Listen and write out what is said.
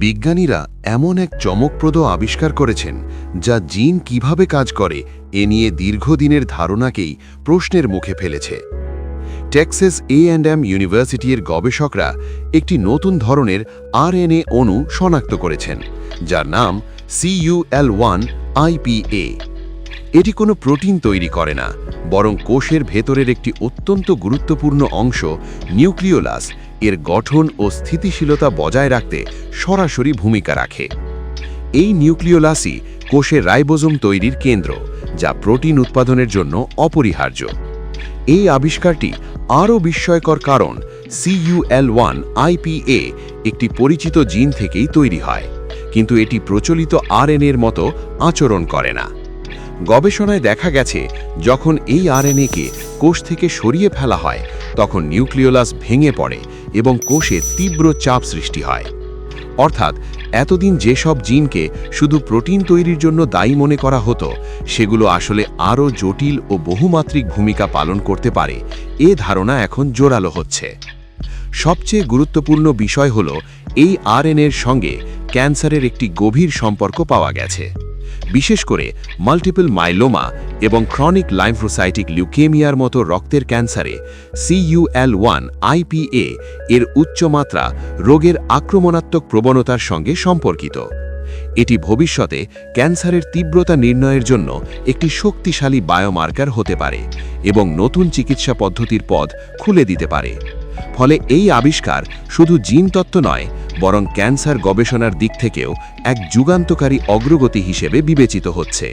বিজ্ঞানীরা এমন এক চমকপ্রদ আবিষ্কার করেছেন যা জিন কিভাবে কাজ করে এ নিয়ে দীর্ঘদিনের ধারণাকেই প্রশ্নের মুখে ফেলেছে। টেক্সাস A&M ইউনিভার্সিটির গবেষকরা একটি নতুন ধরনের আরএনএ অণু শনাক্ত করেছেন, যার নাম CUL1-IPA। এটি কোনো প্রোটিন তৈরি করে না, বরং কোষের ভেতরের একটি অত্যন্ত গুরুত্বপূর্ণ অংশ নিউক্লিওলাস এর গঠন ও স্থিতিশীলতা বজায় রাখতে সরাসরি ভূমিকা রাখে। এই নিউক্লিওলাসই কোষের রাইবোজোম তৈরির কেন্দ্র, যা প্রোটিন উৎপাদনের জন্য অপরিহার্য। এই আবিষ্কারটি আরও বিস্ময়কর কারণ CUL1-IPA একটি পরিচিত জিন থেকেই তৈরি হয়, কিন্তু এটি প্রচলিত আরএনএর মতো আচরণ করে না। গবেষণায় দেখা গেছে, যখন এই আরএনএকে কোষ থেকে সরিয়ে ফেলা হয়, তখন নিউক্লিওলাস ভেঙে পড়ে এবং কোষে তীব্র চাপ সৃষ্টি হয়। অর্থাৎ এতদিন যেসব জিনকে শুধু প্রোটিন তৈরির জন্য দায়ী মনে করা হতো, সেগুলো আসলে আরও জটিল ও বহুমাত্রিক ভূমিকা পালন করতে পারে, এ ধারণা এখন জোরালো হচ্ছে। সবচেয়ে গুরুত্বপূর্ণ বিষয় হল, এই আরএনএর সঙ্গে ক্যান্সারের একটি গভীর সম্পর্ক পাওয়া গেছে। বিশেষ করে মাল্টিপল মাইলোমা এবং ক্রনিক লাইম্ফোসাইটিক লিউকেমিয়ার মতো রক্তের ক্যান্সারে CUL1-IPA এর উচ্চমাত্রা রোগের আক্রমণাত্মক প্রবণতার সঙ্গে সম্পর্কিত। এটি ভবিষ্যতে ক্যান্সারের তীব্রতা নির্ণয়ের জন্য একটি শক্তিশালী বায়োমার্কার হতে পারে এবং নতুন চিকিৎসা পদ্ধতির পথ খুলে দিতে পারে। ফলে এই আবিষ্কার শুধু জিনতত্ত্ব নয়, বরং ক্যান্সার গবেষণার দিক থেকেও এক যুগান্তকারী অগ্রগতি হিসেবে বিবেচিত হচ্ছে।